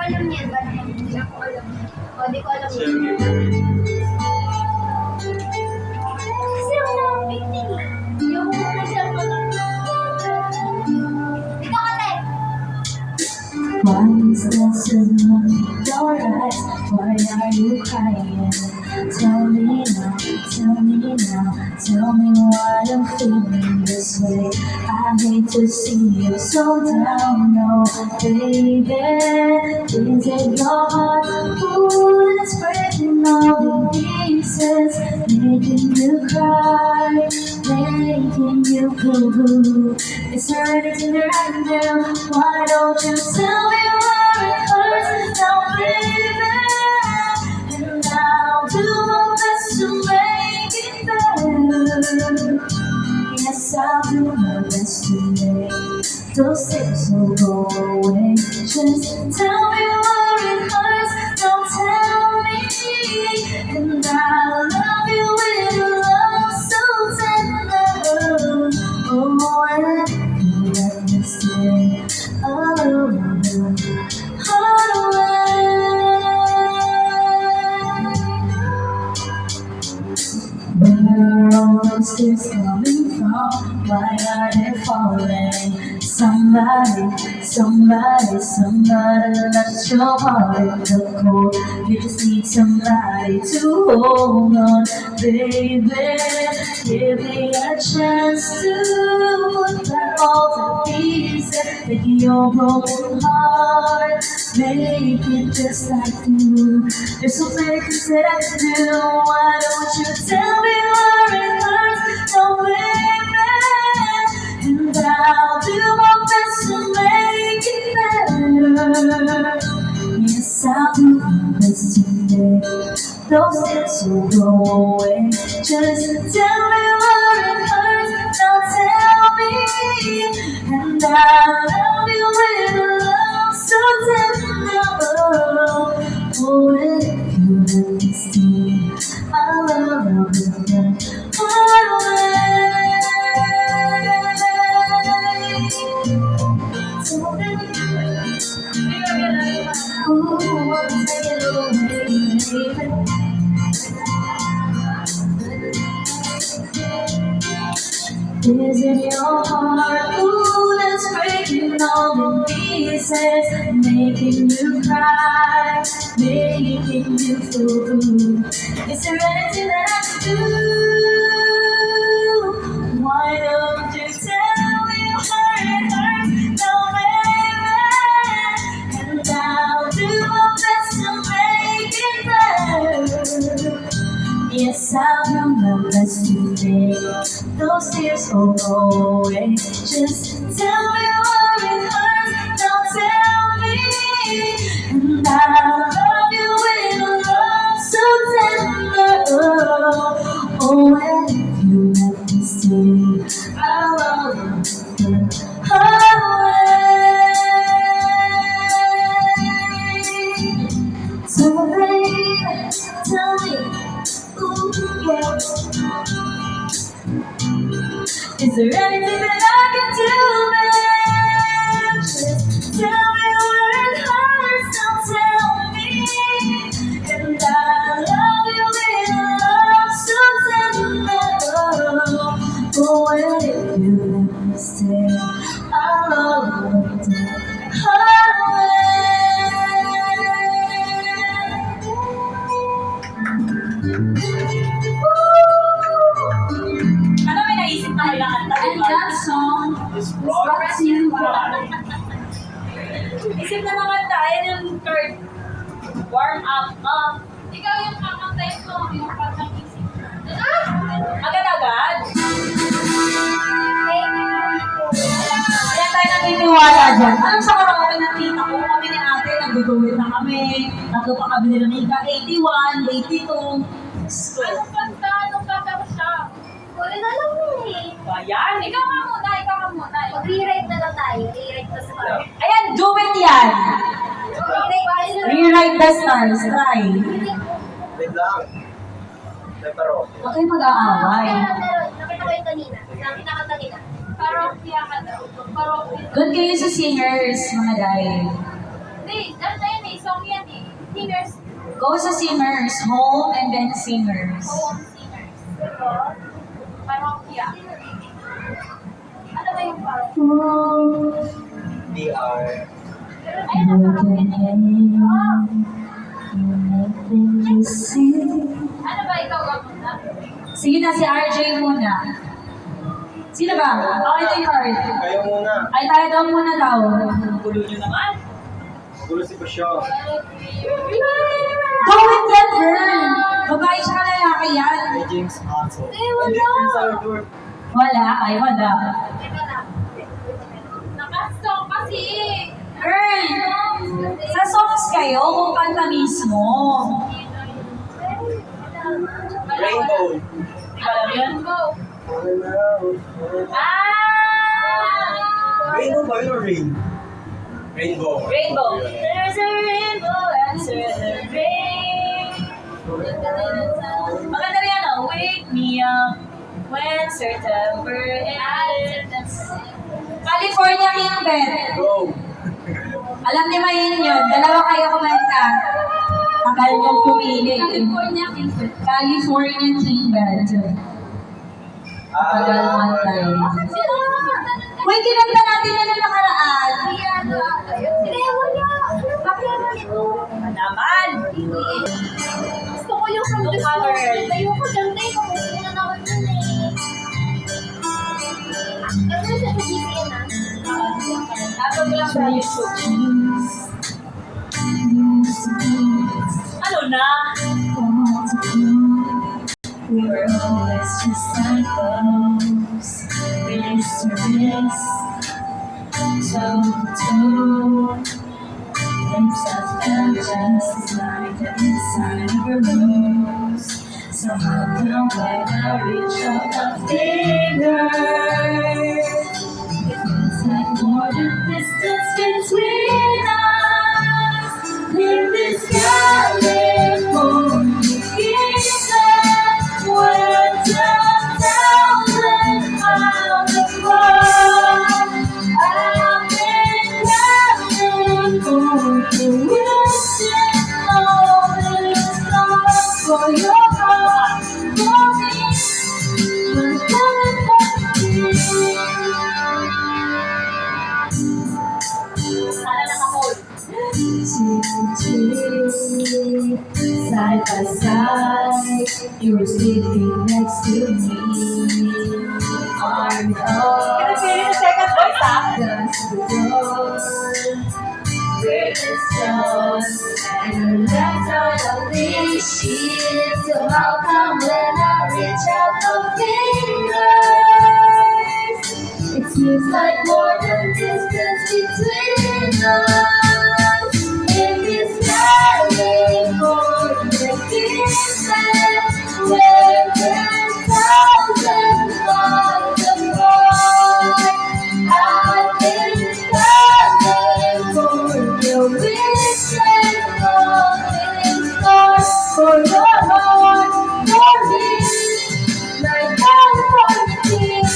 alam niyan, ba naman? Hindi ako alam. O, di ko alam yun. Kasi wala akong painting. Yung nag-cellphone. Ikaw ate! Why is there so much in your eyes? Why are you crying? Tell me now, tell me now, tell me why I'm feeling this way. I hate to see you so down, no, baby. Is it your heart? Ooh, that's breaking all the pieces, making you cry, making you boo. Is there anything that I can do? Why don't you tell me where it hurts now, baby? And I'll do my best to make it better. Yes, I'll do my best to make those things all go away. Just tell me where it hurts, don't tell me. And I'll love you with a love so tender. Oh, and you let me stay alone, heart away. Where are all those tears coming from? Why are they falling? Somebody left your heart in the cold. You just need somebody to hold on, baby. Give me a chance to put back all the pieces, make your broken heart, make it just like you. There's so many things that I can do. Why don't you tell me where it hurts, no baby? And I'll do my best to make it better. Yes, I'll do my best to make those things will go away. Just tell me where it hurts, now tell me. And I'll love you with a love so tender. Oh, if you let me stay, I'll love you heart away. Ooh, I'll take it away, baby. Is it your heart, ooh, that's breaking all in pieces, making you cry, making you feel blue? Is there anything that I can do? Why don't you tell me where it hurts, no baby? And I'll do my best to make it better. Yes, I'll do my best to make those tears all go away. Just tell me where it hurts, now tell me. And I'll love you with a love so tender. Oh, and if you let me stay, I'll love you heart away. So baby, tell me. Ooh, yeah. Is there anything that I can do, man? Just tell me where it hurts, don't tell me. And I love you with a love so tender. Oh, and if you let me stay, I'll love you heart away. Ano may naisip na kailangan And that song is brought to you by Isip na naman tayo ng third warm up. Ikaw yung kakantay ko, yung parang isip. Agad-agad. Thank you. Kaya tayo naniniwala dyan. Alam sa karangalan ng tita ko, kami ni ate, nag-go-it na kami. Tatlo pa kami nila Mika, 81, 82. Anong kanta ko siya? Wala na lang eh. Ayan. Ikaw ka muna. Mag-rewrite na lang tayo. Rewrite na sa tayo. Ayan, do it yan. Rewrite Rewrite the stars. Try. Wait lang. Pero, Huwag kayo mag-aaway. Meron. Nakita ko yung kanina. Nakita ko kanina. Parokya ka daw. Parokya. Doon kayo sa singers, mga guys. Hindi, ano tayo eh. Singers. Go sa Simmers. Home and then Simmers. Home singers. Ito. Parokya. Ano ba yung parokya? DR. Ayun ang parokya. Ano ba ikaw gagawin? Sige na, si RJ muna. Sino ba? Okay, take card. Kayo muna. Ay, tayo daw muna daw. Gulo nyo naman. Gulo si Pasyo. Gawin yan, girl! Babae siya lalaki yan. Kay James Hansel. wala. Wala, ay wala. Teka lang. Nakastong kasi. Girl! Sa songs kayo, kung kanta mismo. Rainbow. Di ba alam yun? Rainbow ba yun or rain? Rainbow. Rainbow. There's a rainbow answer the rain. Maganda rin ano, wake me up when September ends. California King Bed. Go. Alam niyo ba yun? Dalawa kayo kumanta. Tagal niyong pumili. California King Bed. California King Bed. Tagal naman tayo. Sino ang kumanta ng Uy, kinanta natin na ng nakaraan. piano? Sige, wala. Pakiano ito. Naman! Gusto ko yung from the Cover. store. Ayoko dyan na ikaw. Gusto na naman yun eh. Kasi sa GCN na. Tapos lang sa YouTube. Ano na? We were always just like those. We used to miss toe to toe. Lips of vengeance like inside of our rooms. Somehow come when I reach out the fingers. It feels like more than distance between us. In this California kingdom, where 10,000 miles apart, I've been counting for tuition, all this love for your heart, for me, for Sana naka-hold. Side by side, you were sleeping next to me. Arm in arm, Second voice, ha? dust the door. We're just stars, and your legs are the lead sheets. So how come when I reach out the fingers, it seems like more than distance between us. In this California distance, where 10,000 miles apart, I've been coming for your wishes, falling stars for your heart, for me, like California.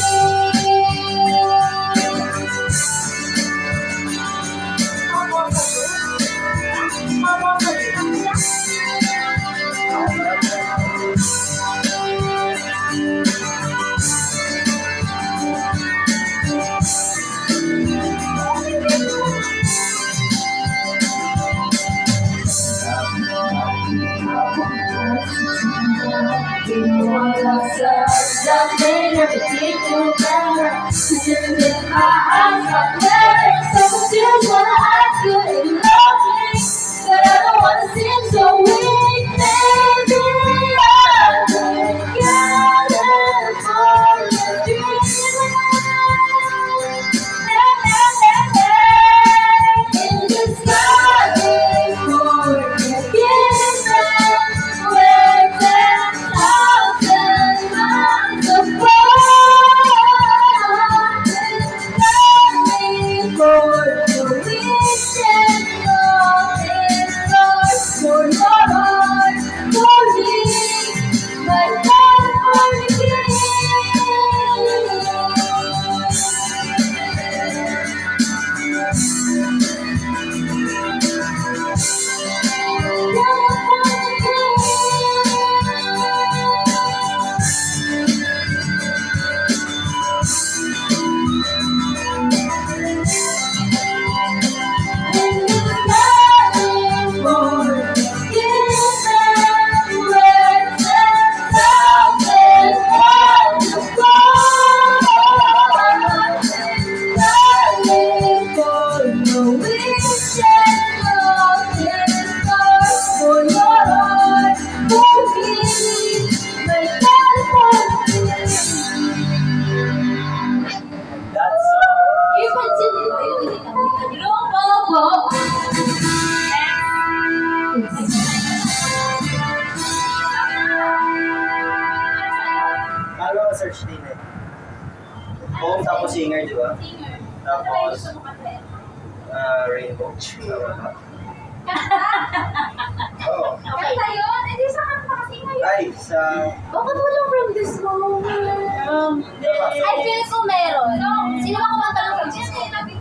Something everything together. Sitting in my eyes, I'm there. Someone still wanna ask you if you love me, but I don't wanna seem so weak. Maybe I'm California dreaming. In the sky, California kissing, where 10,000 miles apart. Coming Ano ang search din eh? Poem tapos singer, di ba? Singer. Tapos- Ano ba yung gusto mo kasi? Rainbow. Tama ba? Oo. Okay. Kanta yun? Hindi sa kanta kasi ngayon. Ay, sa... Bakit walang from this moment? I feel ko meron. Sino ba kumanta ng from this moment?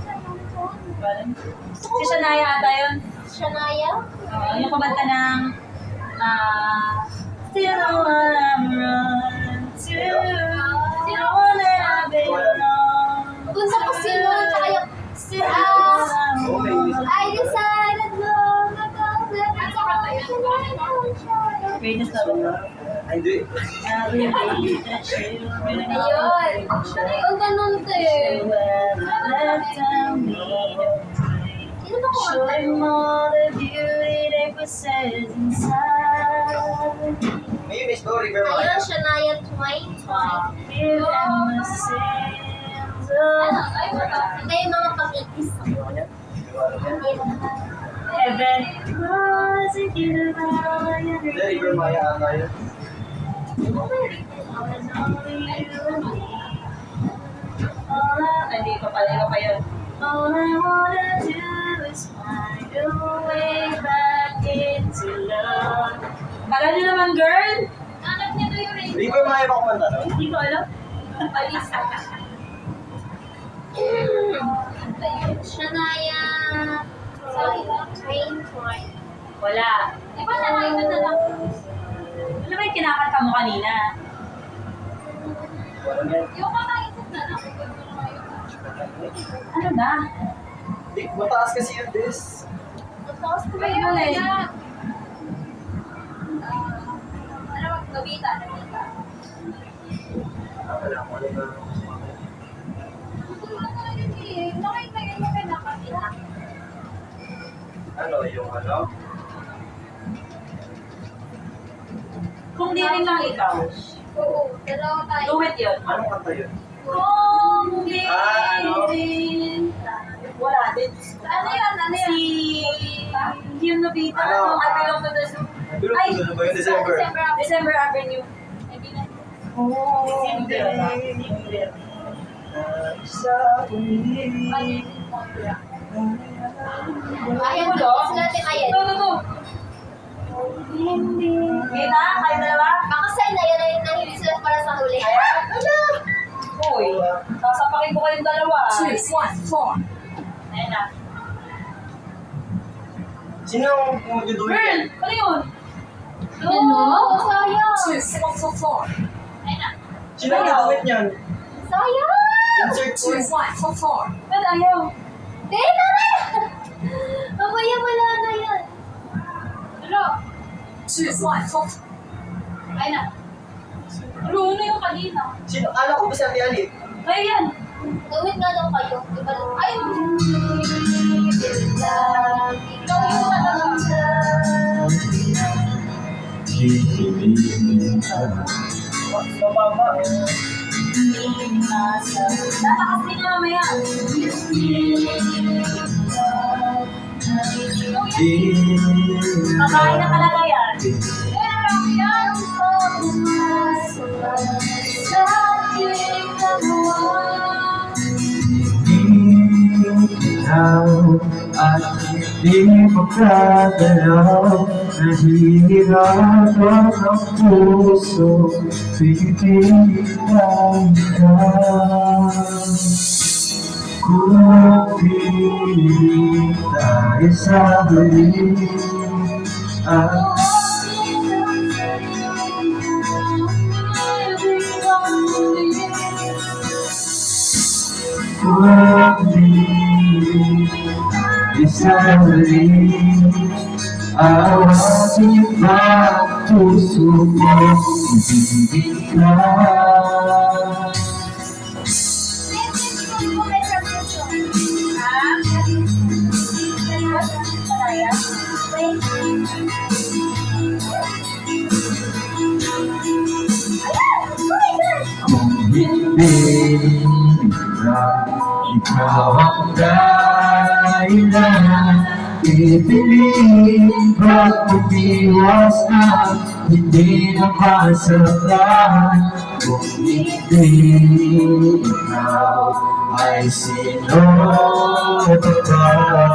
Si Shania ata yun. Shania? Yung kumanta ng Still the one I'm run to. Still the one that I've been on. Dun sa Casino, tsaka yung I decided long ago that I Greatest love. Ay, hindi. Ayun. Ang ganun to eh. Sino ba kumanta? Showing all the beauty they possess inside. May Miss Bo, River Ayun, Maya. Shania Twain. Feel and the sands Ano? of Ayun ba to? Hindi yung mga pag-itis. heaven. Thinking about all the Hindi, River Maya ata yun. Hindi pa pala, iba pa yun. All I wanna do is find a way back into love. Kala nyo naman, girl? Anak niya to yung ring. River Maya ba kumanta nun? Hindi ko alam. Palisa. Shania Twain. Wala. Di ba nakaiba na lang? Ano ba yung kinakanta mo kanina? Wala yan. Yung kakaisip na lang. Ano na? Di, mataas kasi yun, this. Tapos ko ba Ayun, yun? eh. Ano, Nobita. Wala ko alam na. Ano, yung ano? Kung di rin lang ikaw, Oo, dalawa tayo. do it yun. Anong kanta yun? Kung di ano? rin wala din. Ano yan? Ano yan? Si yung Nobita, Ano? I belong to the zoo. Pero Ay! ano ba yung December? December Avenue. Hindi na. Ayaw Ano? mo sila natin ayan. Go. Kita? Kayo dalawa? Baka sa'yo na yan ay nahili sila para sa huli. Ano? Uy, sasapakin ko kayong dalawa. 2, 1, 4. Ayun na. Sino ang mag-do Girl, it? ano yun? Oo, sayang. 2, 4, 4. Ayun na. Sino ang mag-do it niyan? Sayang! Insert 2, 1, 4, 4. Ba't ayaw? Teka na! Mamaya wala na yan. Ano? 2, 1, 4. Ayun na. Ano yung kanina? Sino? Alam ko ba si Ate Ali? Kayo yan. Gawin nga daw kayo. Iba daw. Ay! Ikaw yung talaga. Mababa eh. Tatakas din niya mamaya. Kakain na talaga yan. At hindi magkagalaw, nahihirapan ang puso, pipilitan ka. Kung di tayo sa huli, kung di sa huli, awatin ang puso mo, ibigin ka. Kung hindi na ikaw ang dahilan, pipiliin ko At umiwas na, hindi na masaktan. Kung hindi ikaw ay sino ka ba?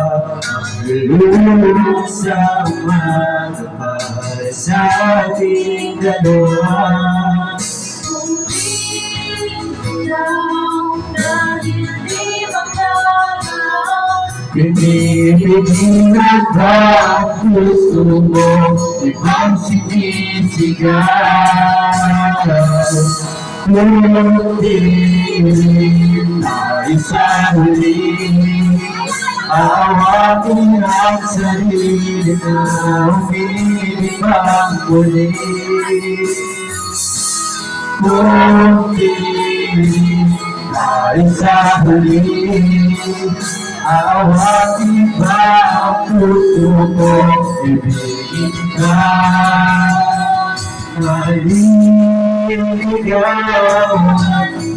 Lulunod sa umaga para sa ating dalawa. Pinipinilat ba gusto mo ibang sinisigaw? Kung hindi na isa huli, awatin ang sarili na umibang muli. Kung hindi na isa huli, awatin ba ang puso ko, ibigin ka. Maliligawan,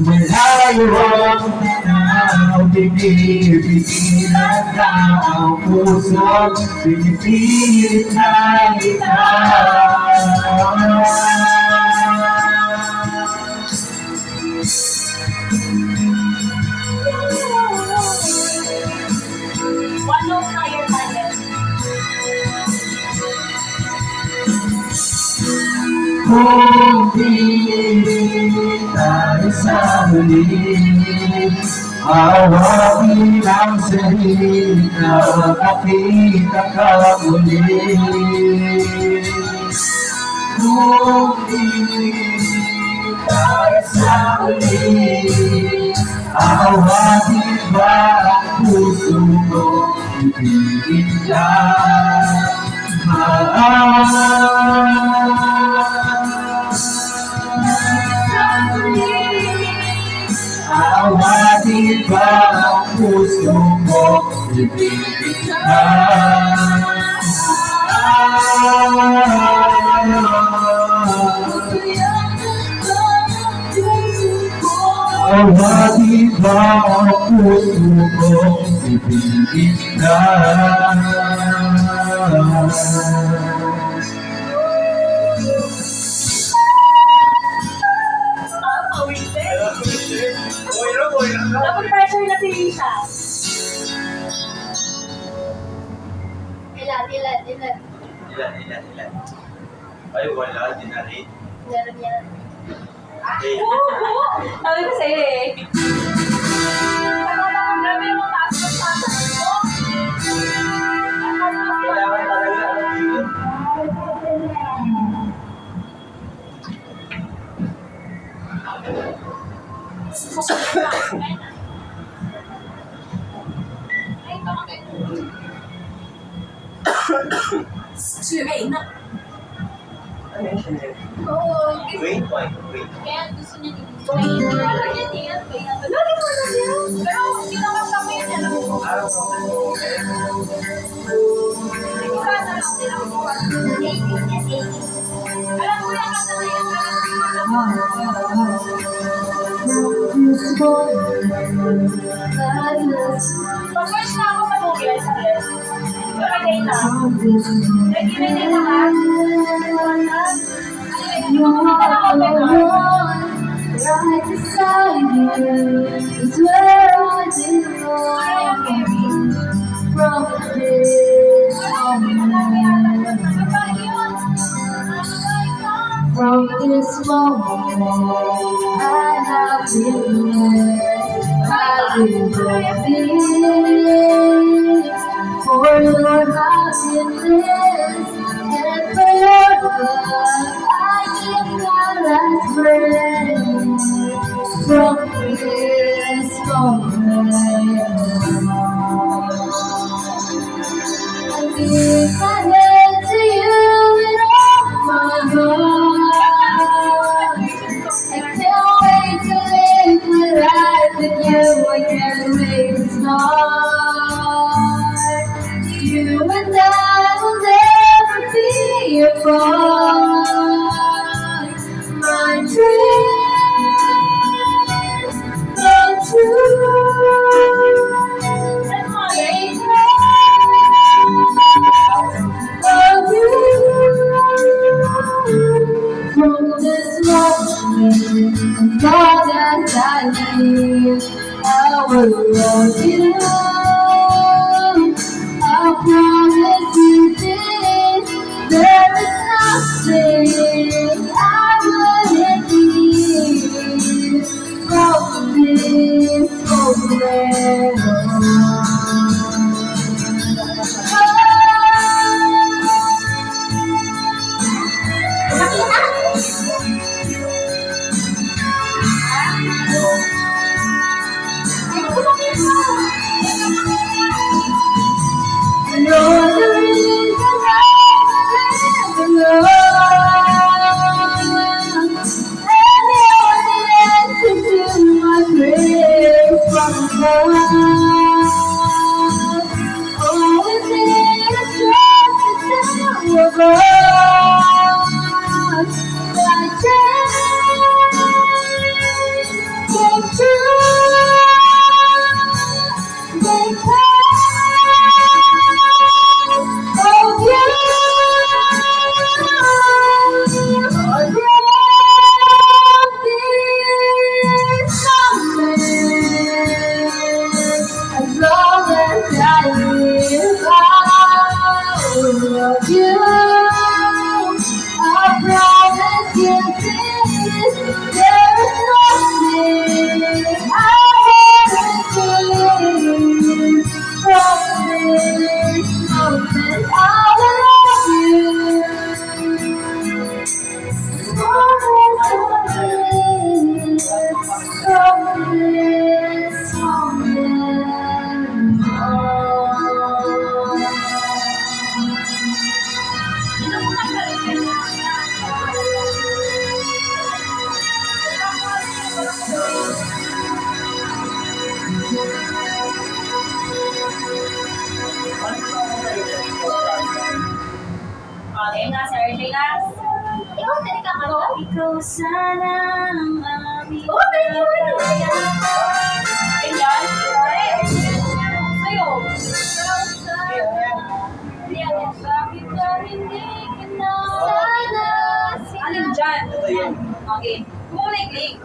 malayo ang tanaw, binibigilan ka ang puso, pinipilit na ikaw. One note higher talent. Kung di tayo sa huli, awatin ang sarili na makita ka muli. Kung di tayo sa huli, awatin ba ang puso mo, ibigin ka. Awatin ba ang puso mo, ibigin ka. Awatin ba ang puso mo, ibigin ka. Napag-pressure na si Lisa. Ilan. Ilan. Ay, wala, di na rin. Meron yan. Okay. Sabi ko sa'yo eh. Grabe yung taas ng tatas mo. Kailangan talaga ang tingin. Ano yun siya? Oo. Wait. Kaya gusto niya dito. Pero yan yan. Lagi mo na yan. Pero kinakasa mo yan. Alam mo. Isa na lang sila. 80s and 80s. Alam mo yan kasa na yan. Pag-search na ako sa Google sa list. Pero data. Nag-email data ka? Right beside you is where I belong. From this moment, from this moment, I have been blessed. I will believe for your happiness and for your love. I give my last breath from this moment. I give my head to you with all my heart. I can't wait to live my life with you. I can't wait to start. You and I will never as I live, I will love you. I promise you this, there is nothing I wouldn't give from this moment You're the reason I live alone. And you're the answer to my prayers from above. Always in a trust to above. My dreams came true. Okay na, Sir Linas. Ikaw, tali ka ano? Ikaw sana ang aming Oo, thank you. Ayan. Sa'yo. Bakit ka hindi kita sana Alin dyan? Ito yun. Okay. Kung na i-click.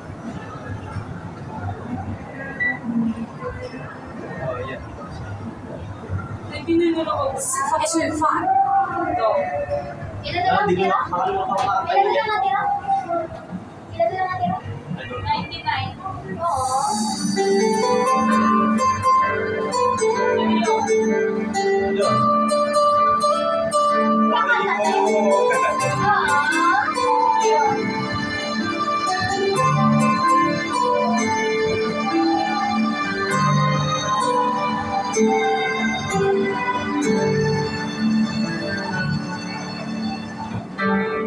Oh, yan. Hindi nyo ako. It's your fun. Go. Ilan na lang Hindi ko tira? makakalimutan ko ang Ilan na lang natira? Ilan na lang natira? 99. Oo. Yun.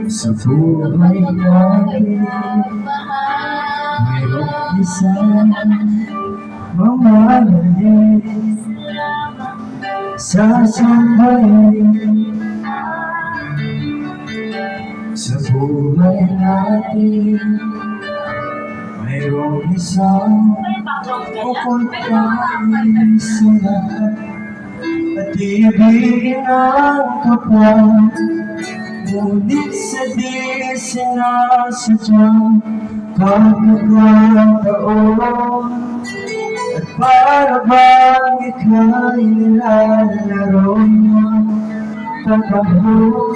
Sa buhay natin mayroong isang mamahalin sa sambahin. Sa buhay natin mayroong isang pupuntahin sa lahat at ibigin ang kapwa. Ngunit sa di sinasadyang pagkakataon at para bang ika'y nilalaro mo tabaho,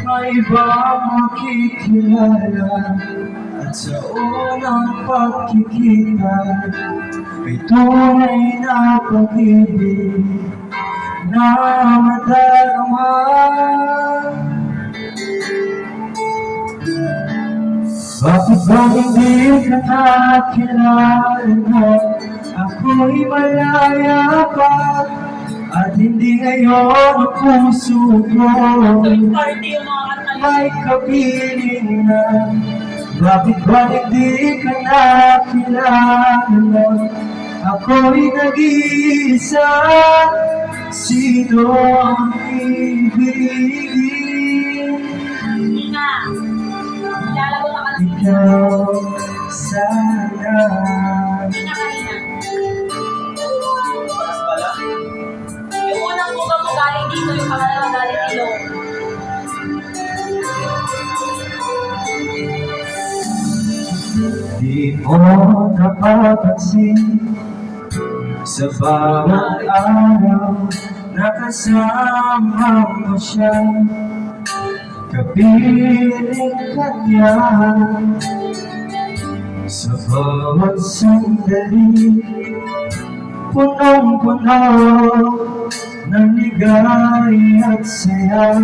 may ibang makikilala at sa unang pagkikita may tunay na pag-ibig na madarama. Bakit ba hindi ka nakilala? Ako'y malaya pa at hindi ngayon ang puso ko Party yung mga kanta. may kapiling na. Bakit ba hindi ka nakilala? Ako'y nag-iisa, sino ang ibigin? Hindi na. Lalago na kasi. Ikaw sana. Hindi na kanina. Taas pala. Yung unang buga mo galing dito, yung pangalawa galing dito. Di Di mo napapansin sa bawat araw na kasama mo siya, kapiling ka niya sa bawat sandali, punong-puno ng ligay at saya.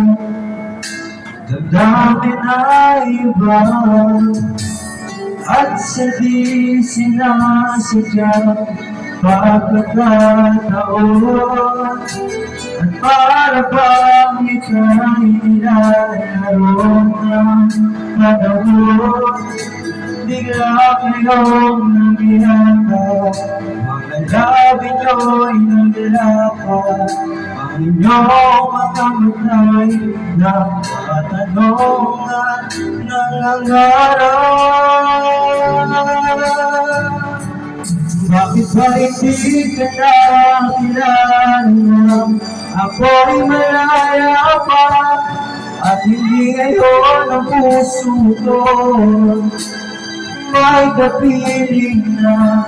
Damdamin ay iba at sa di sinasadya pagkakataon, at para bang ika'y nilalaro ng panahon. Bigla kayong nagihanda, mga labi nyo'y naglalakad, ang inyong mga matay na matanong at nangangarap. Bakit ba hindi ka nakilala? Ako'y malaya pa at hindi ngayon ang puso ko may kapiling na.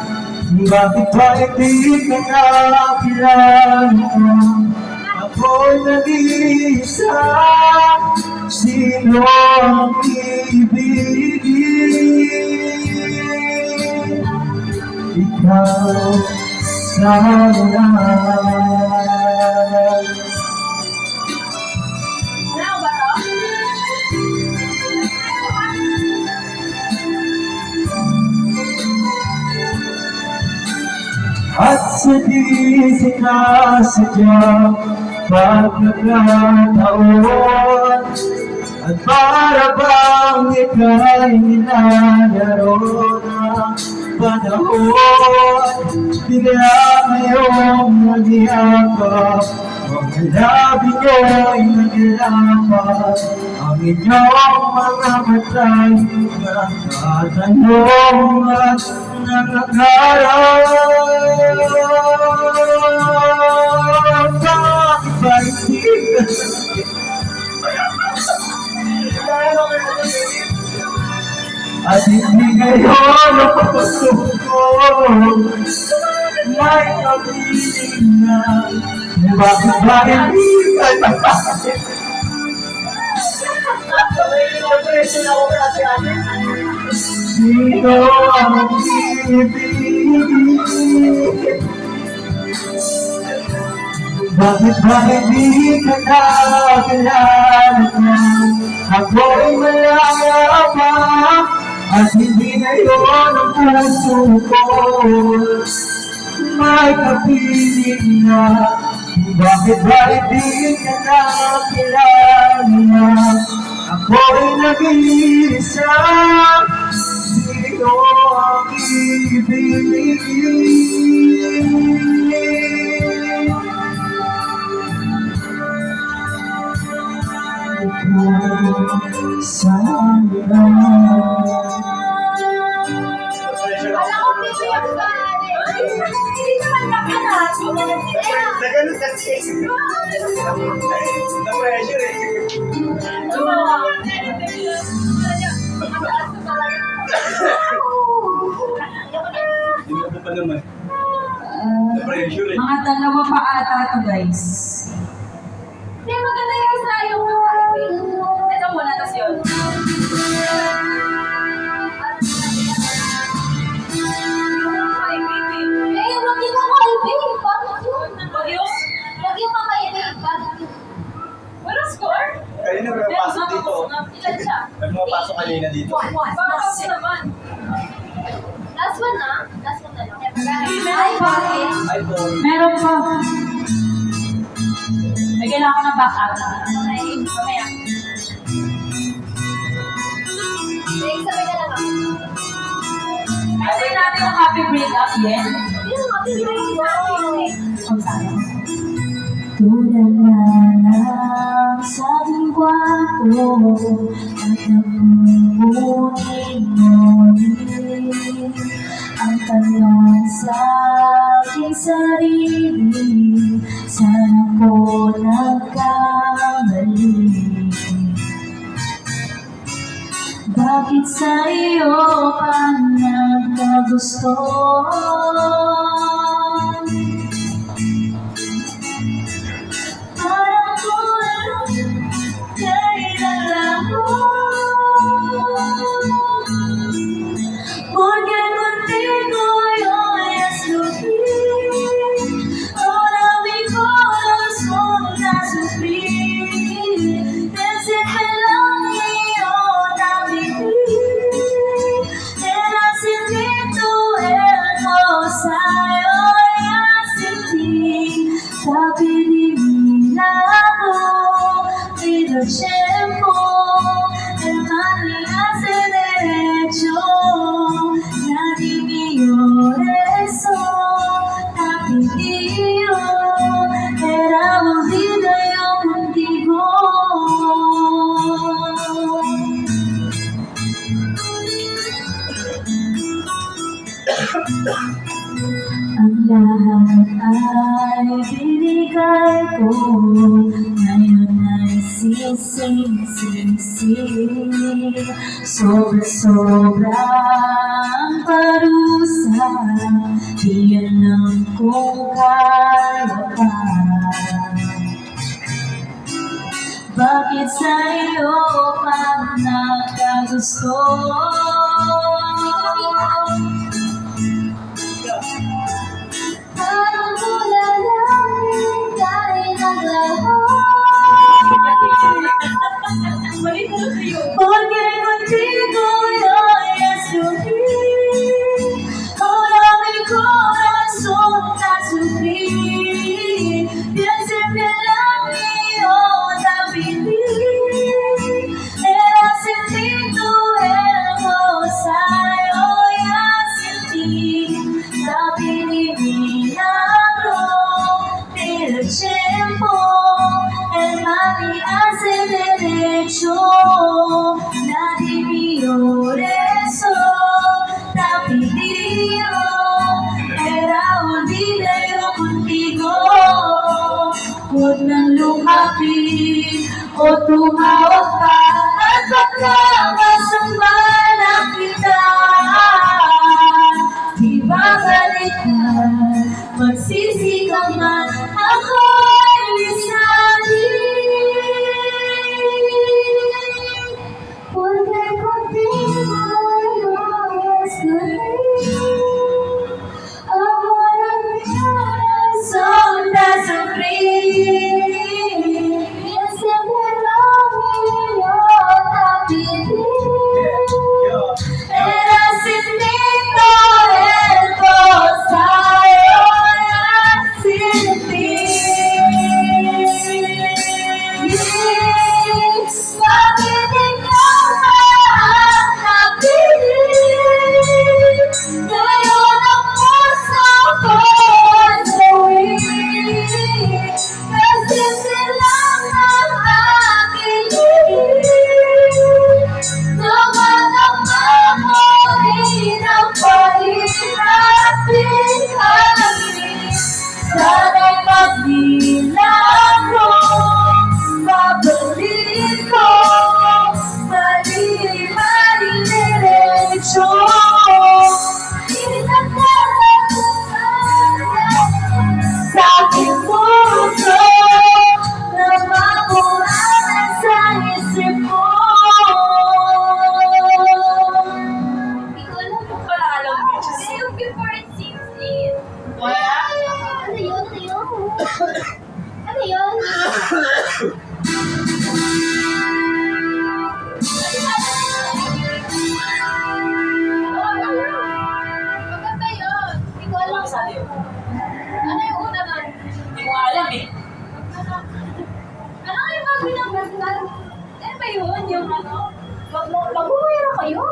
Bakit ba hindi ka nakilala? Ako'y nag-iisa, sino ang ibigin? Ikaw sana. Ano ba to? At sa di sinasadya pagkakataon, at para bang ika'y nilalaro ng panahon. Bigla ngayong nag-iakap, mga labi nyo'y naglapat, ang inyong mga matay nagtatanong at nangangarap. Bakit ba hindi at hindi ngayon ang puso ko may kapiling na? Bakit ba hindi ka napakit? Sino ang ibigin? Bakit ba hindi ka nakilala? Ako'y malaya pa at hindi ngayon ang puso ko may kapiling na. Bakit ba hindi ka nakilala? Ako'y nag-iisa, sino ang ibigin? Sana. Alam ko, pipiyak ka. Hindi naman nakanat. Nagano kasi. Na-pressure eh. Hindi mo pa naman. Na-pressure eh. Mga dalawa pa ata to guys. Hindi, maganda yung isa yung kakaibig. Ito muna, tas yun. Eh, wag yung kakaibig. Bakit yun? Wag yung? Wag yung kakaibig. Bakit yun? Walang score? Kanina may pasok dito. Ilan siya? May mga pasok kanina dito. Bakit naman? Last one na? Last one na lang. Ay, bakit? iPhone. Meron pa. May kailangan ko ng backup. Okay, mamaya. Sabay na lang ako. Kasi natin ang happy breakup yan. Yung mapipili sa akin eh. Ang sayang. Tulad na lang sa ating kwarto at nagmumuni-muni ang tanong sa aking sarili, saan ako nagkamali? Bakit sa iyo ka gusto. Parang kulang kailan ako. Porque contigo yo estoy. Ahora mi corazón a sufrir. Decirte lo mío también. Era sin ti tu hermosa. Hoy sin ti. Tapi di milagro. Pido tiempo. El mal me hace derecho. Nadie mío eso. Tapi Dio. Era volvido yo contigo. Ang lahat ay binigay ko. Ngayon ay sising-sisi. Sobra-sobrang parusa. Di alam kung kaya pa. Bakit sa iyo pa nagkagusto? Parang kulalangin dahil ang lahat. Porque contigo yo estoy. Ahora mi corazón a sufrir. Piénseme la mío también. Era sin ti tu hermosa. Hoy sin ti. Tapi di milagro. Pero el tiempo. El mal me hace derecho. Nadie vio eso. Tapi Dio. Era olvido yo contigo. Huwag nang lumapit o tumawag pa. At baka masamba na kita. Di babalik ka, magsisi ka man. Ako'y lisanin. Porque contigo yo estoy. Ahora mi corazón a sufrir. Piénseme lo mío también. Era sin ti todo el cosa. Ahora sin ti. Bakit ikaw ang napilit? Ngayon ang puso ko ay sawit. Kasi silang ang aking hilig. Namadama mo rin ang pahirapin kami. Sana'y magmilagro. Babalik ko. Mali diretso. Sa aking puso na mamuranan sa isip mo. Hindi ko alam kung pala alam mo. Kasi yung before it seems it. Wala? Ano yun? Ano yun? Ano yun? Maganda yun. Hindi ko alam. Ano yung una na? Hindi ko alam eh. Ano yung bago ng Bagdad? Ano ba yun? Yung ano? Mag-uwira kayo?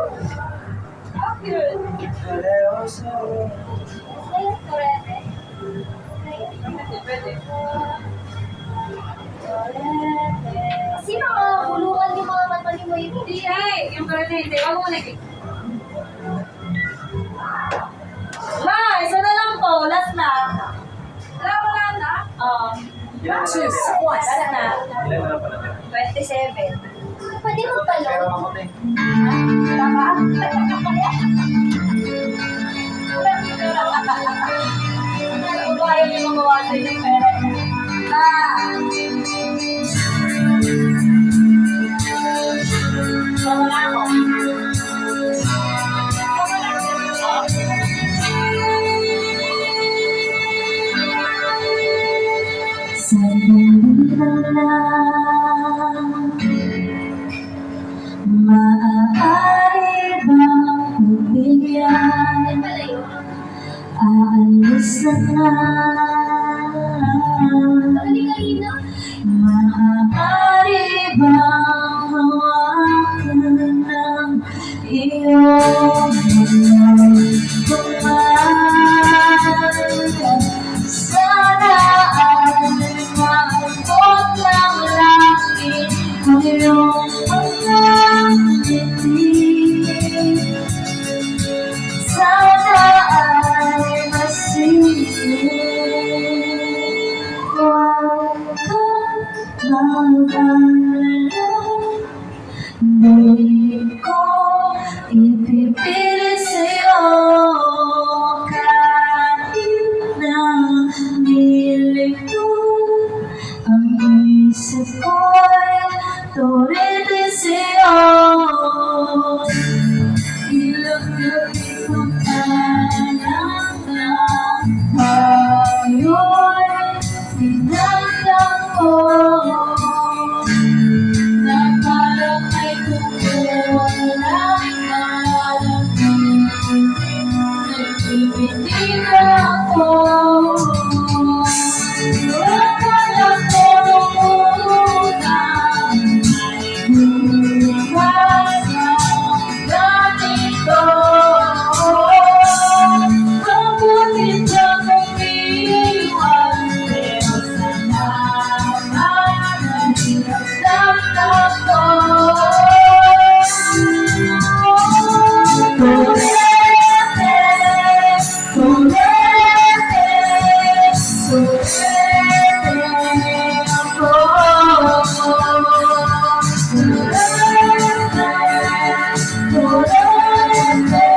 Yun. Ayun, correct. Kasi mga bulungan yung mga matalim mo yun. Hindi, yung karate, hindi. Wag mo nag- Ma, isa na lang po. Last na. Wala na? Choose one. Last na. Ilan na pala? 27. Pwede mo pala. Pero ako, te. Tama? Kung ayaw niyo mabawasan yung pera niya. Wala ako. Sandali na lang, maaari bang pagbigyan? Pala yun. Aalis na nga. Kanina. Maaari bang hawakan ng iyong kamay? Sana ay maabot ng langit ang iyong mga ngiti. Sana ay masisip. Huwag kang mag-alala, di ko ipipilit sa'yo kahit na nilito ang isip ko'y tulitin sa'yo. Ilagay ko parang ngayon dinagdag ko na parang ay kumulang malamig. Nagpipiti na ako. Akala ko na bukas na ganito. Mabuti na umiiwan, pero sana nagdagdag ko. Turete, turete, turete ako. Turete, turete,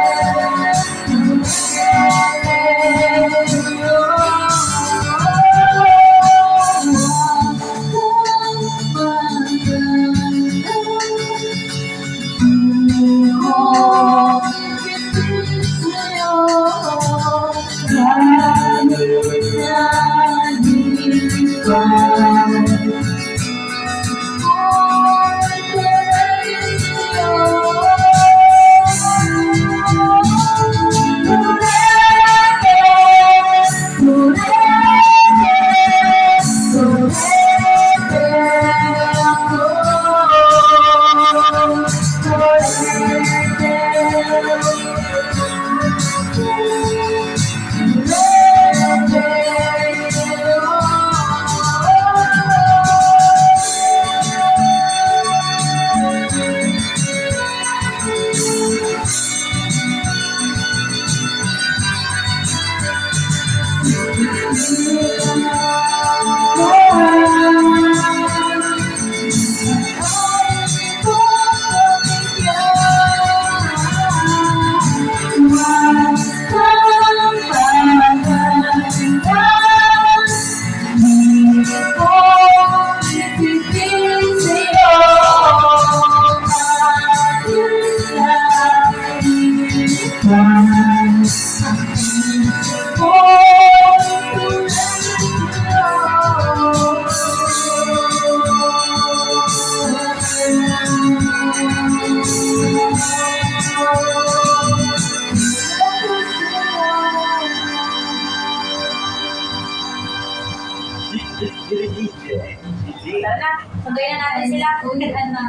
Tara na, sunduin na natin sila.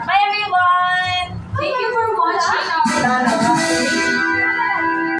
Maya, may